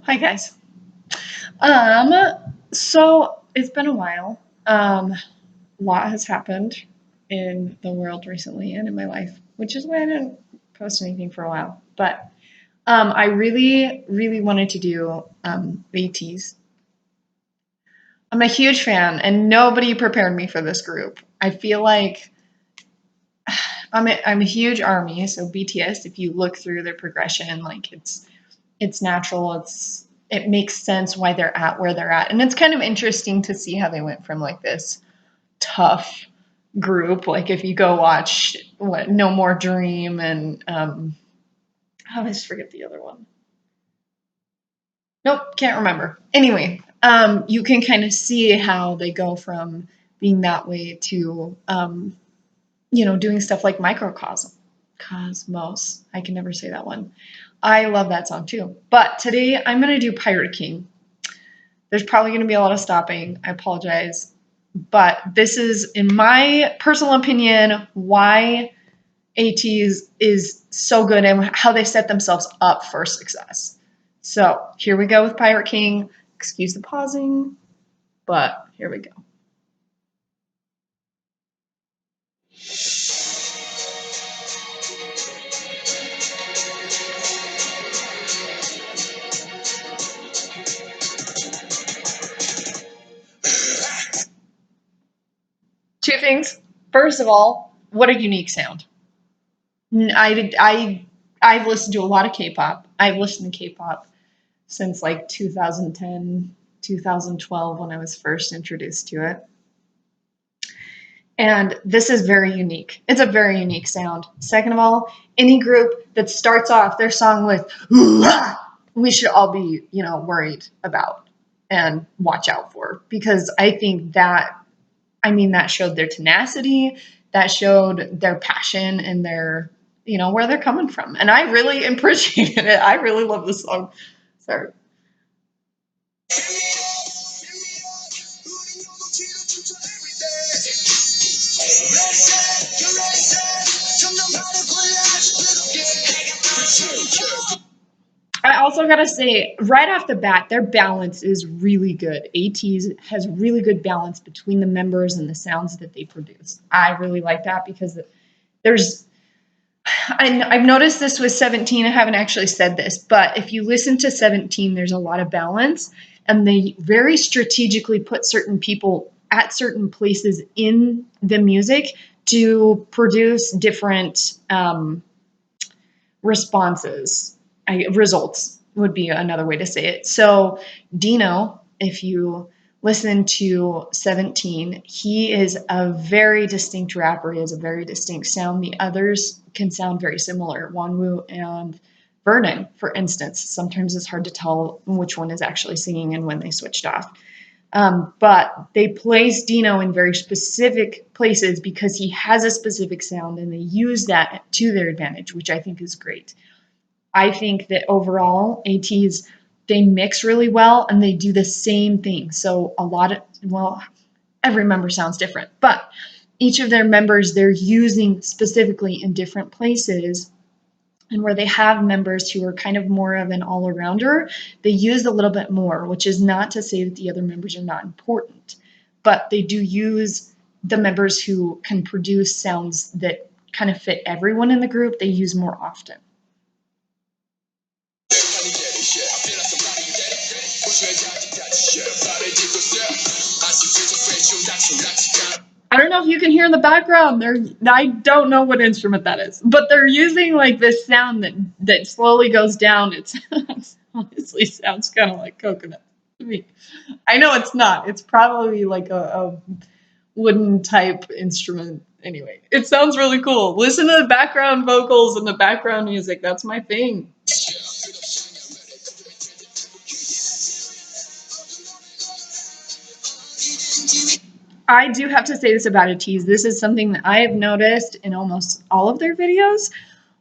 Hi guys. Um, so it's been a while. A lot has happened in the world recently and in my life, which is why I didn't post anything for a while. But I really, really wanted to do Ateez. I'm a huge fan, and nobody prepared me for this group. I feel like I'm a huge army, so BTS. If you look through their progression, like it's natural. It makes sense why they're at where they're at. And it's kind of interesting to see how they went from like this tough group. Like if you go watch what No More Dream and I always forget the other one. Nope, can't remember. Anyway, you can kind of see how they go from being that way to doing stuff like microcosm. Cosmos. I can never say that one. I love that song too. But today I'm going to do Pirate King. There's probably going to be a lot of stopping. I apologize. But this is, in my personal opinion, why Ateez is so good and how they set themselves up for success. So here we go with Pirate King. Excuse the pausing, but here we go. Two things. First of all, what a unique sound. I've listened to a lot of K-pop. I've listened to K-pop since like 2010, 2012 when I was first introduced to it. And this is very unique. It's a very unique sound. Second of all, any group that starts off their song with we should all be, worried about and watch out for, because I think that showed their tenacity, that showed their passion and their, where they're coming from. And I really appreciated it. I really love this song. Sorry. I also gotta say, right off the bat, their balance is really good. Ateez has really good balance between the members and the sounds that they produce. I really like that because there's I've noticed this with 17. I haven't actually said this, but if you listen to 17, there's a lot of balance, and they very strategically put certain people at certain places in the music to produce different results would be another way to say it. So Dino, if you listen to 17, he is a very distinct rapper. He has a very distinct sound. The others can sound very similar. Wanwoo and Vernon, for instance. Sometimes it's hard to tell which one is actually singing and when they switched off. But they place Dino in very specific places because he has a specific sound, and they use that to their advantage, which I think is great. I think that overall, Ateez, they mix really well and they do the same thing. So every member sounds different, but each of their members, they're using specifically in different places. And where they have members who are kind of more of an all-arounder, they use a little bit more, which is not to say that the other members are not important, but they do use the members who can produce sounds that kind of fit everyone in the group, they use more often. I don't know if you can hear in the background. I don't know what instrument that is, but they're using like this sound that slowly goes down. It honestly sounds kind of like coconut to me. I know it's not. It's probably like a wooden type instrument. Anyway, it sounds really cool. Listen to the background vocals and the background music. That's my thing. I do have to say this about Ateez. This is something that I have noticed in almost all of their videos.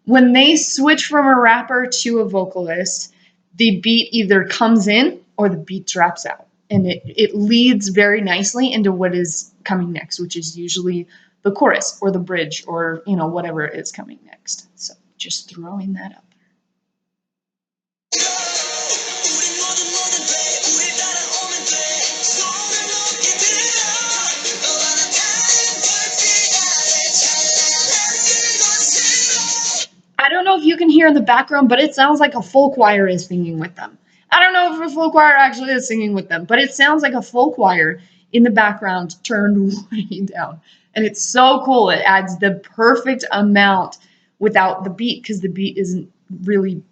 When they switch from a rapper to a vocalist, the beat either comes in or the beat drops out. And it leads very nicely into what is coming next, which is usually the chorus or the bridge or, whatever is coming next. So just throwing that up. know if you can hear in the background, but it sounds like a full choir is singing with them. I don't know if a full choir actually is singing with them, but it sounds like a full choir in the background turned way down. And it's so cool. It adds the perfect amount without the beat because the beat isn't really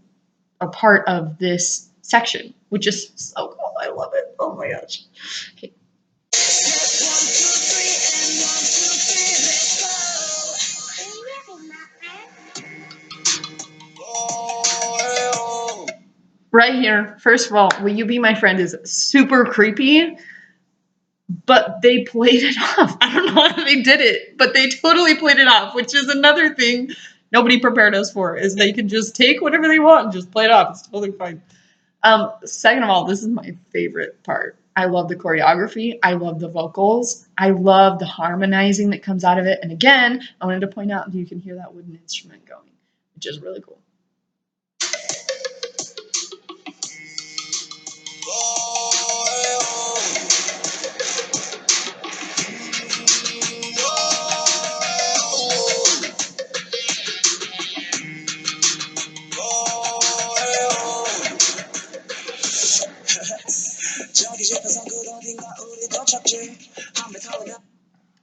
a part of this section, which is so cool. I love it. Oh my gosh. Okay. Right here, first of all, Will You Be My Friend is super creepy, but they played it off. I don't know how they did it, but they totally played it off, which is another thing nobody prepared us for, is they can just take whatever they want and just play it off. It's totally fine. Second of all, this is my favorite part. I love the choreography. I love the vocals. I love the harmonizing that comes out of it. And again, I wanted to point out you can hear that wooden instrument going, which is really cool.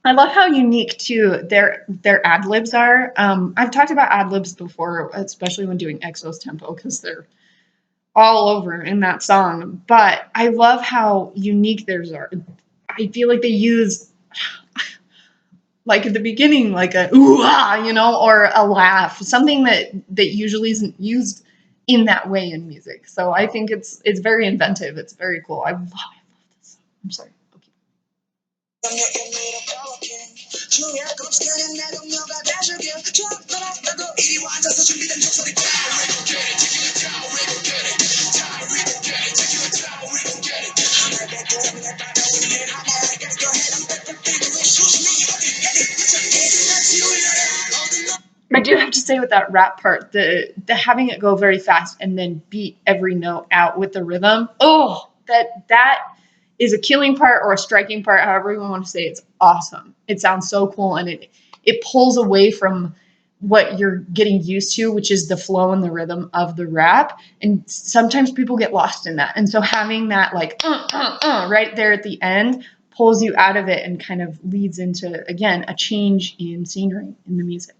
I love how unique too their ad libs are. I've talked about ad libs before, especially when doing Exo's tempo, because they're all over in that song. But I love how unique theirs are. I feel like they use, like at the beginning, like a ooh ah, or a laugh, something that usually isn't used in that way in music. So I think it's very inventive. It's very cool. I love this. I'm sorry. Okay. I do have to say with that rap part, the having it go very fast and then beat every note out with the rhythm. Oh, that is a killing part or a striking part, however you want to say it. It's awesome. It sounds so cool, and it pulls away from what you're getting used to, which is the flow and the rhythm of the rap. And sometimes people get lost in that. And so having that like right there at the end pulls you out of it and kind of leads into, again, a change in scenery in the music.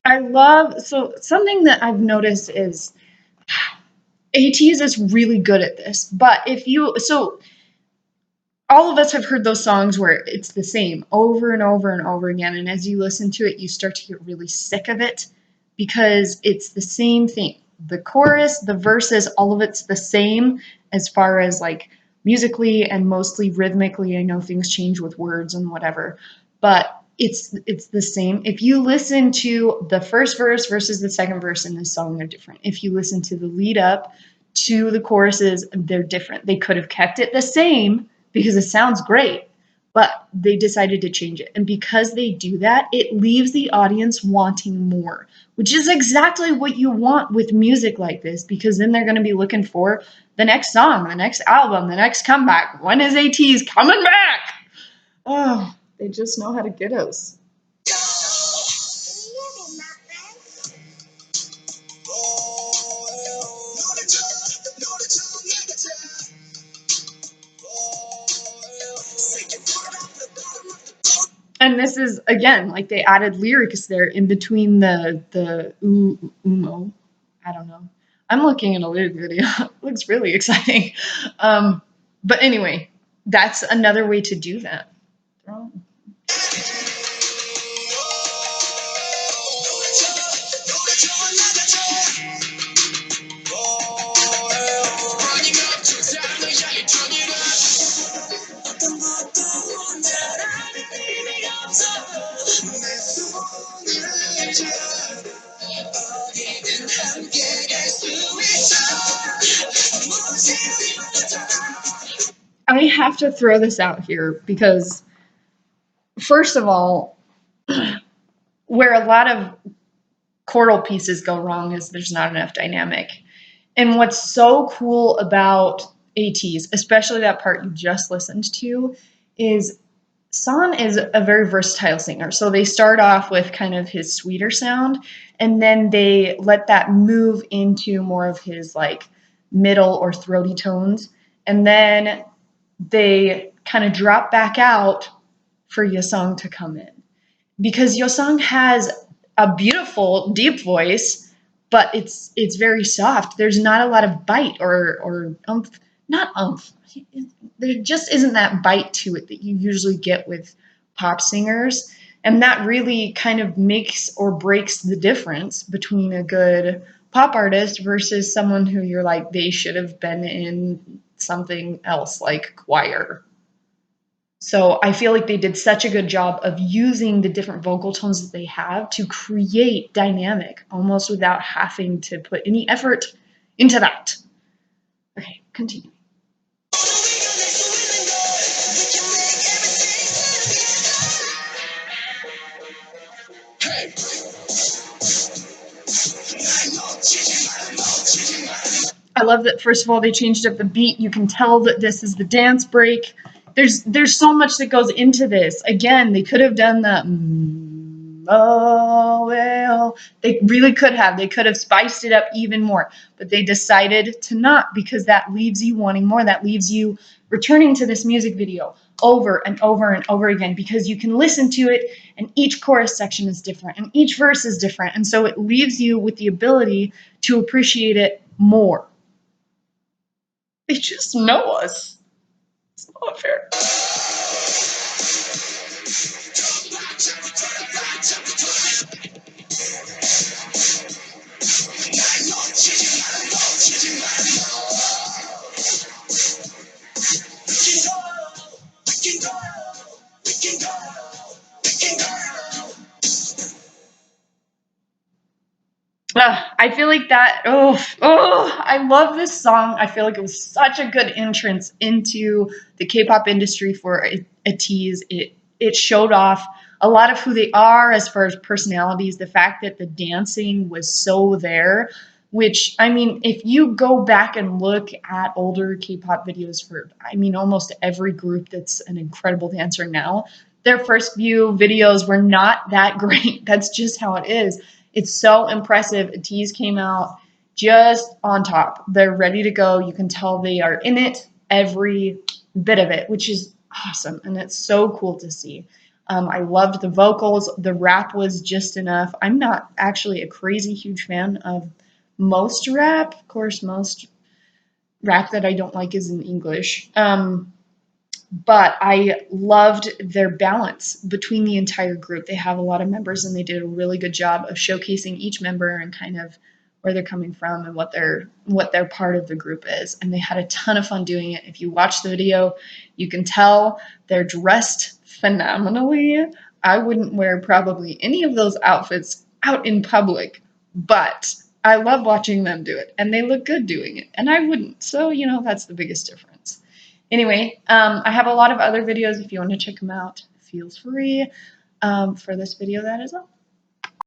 I love, so something that I've noticed is Ateez is really good at this. But so all of us have heard those songs where it's the same over and over and over again. And as you listen to it, you start to get really sick of it because it's the same thing. The chorus, the verses, all of it's the same as far as like musically and mostly rhythmically. I know things change with words and whatever, but it's the same. If you listen to the first verse versus the second verse in this song, they're different. If you listen to the lead up to the choruses, they're different. They could have kept it the same because it sounds great, but they decided to change it. And because they do that, it leaves the audience wanting more, which is exactly what you want with music like this, because then they're going to be looking for the next song, the next album, the next comeback. When is Ateez coming back? Oh, they just know how to get us. And this is, again, like they added lyrics there in between the umo. I don't know. I'm looking at a lyric video. It looks really exciting. But anyway, that's another way to do that. I have to throw this out here because, first of all, where a lot of choral pieces go wrong is there's not enough dynamic. And what's so cool about Ateez, especially that part you just listened to, is San is a very versatile singer. So they start off with kind of his sweeter sound, and then they let that move into more of his like middle or throaty tones. And then they kind of drop back out for Yosong to come in. Because Yosong has a beautiful deep voice, but it's very soft. There's not a lot of bite or umph, not umph. There just isn't that bite to it that you usually get with pop singers, and that really kind of makes or breaks the difference between a good pop artist versus someone who you're like they should have been in something else like choir. So I feel like they did such a good job of using the different vocal tones that they have to create dynamic almost without having to put any effort into that. Okay, continue. I love that first of all they changed up the beat. You can tell that this is the dance break. There's so much that goes into this. Again, they could have done the oh well. They really could have. They could have spiced it up even more, but they decided to not because that leaves you wanting more. That leaves you returning to this music video over and over and over again because you can listen to it and each chorus section is different and each verse is different. And so it leaves you with the ability to appreciate it more. They just know us. It's not fair. I feel like that. I love this song. I feel like it was such a good entrance into the K-pop industry for Ateez. It showed off a lot of who they are as far as personalities. The fact that the dancing was so there, which I mean, if you go back and look at older K-pop videos for, I mean, almost every group that's an incredible dancer now, their first few videos were not that great. That's just how it is. It's so impressive. Ateez came out just on top. They're ready to go. You can tell they are in it, every bit of it, which is awesome. And it's so cool to see. I loved the vocals. The rap was just enough. I'm not actually a crazy huge fan of most rap. Of course, most rap that I don't like is in English. But I loved their balance between the entire group. They have a lot of members and they did a really good job of showcasing each member and kind of where they're coming from and what their part of the group is. And they had a ton of fun doing it. If you watch the video, you can tell they're dressed phenomenally. I wouldn't wear probably any of those outfits out in public, but I love watching them do it and they look good doing it. And I wouldn't. So, you know, that's the biggest difference. Anyway, I have a lot of other videos. If you want to check them out, feel free. For this video, that is all.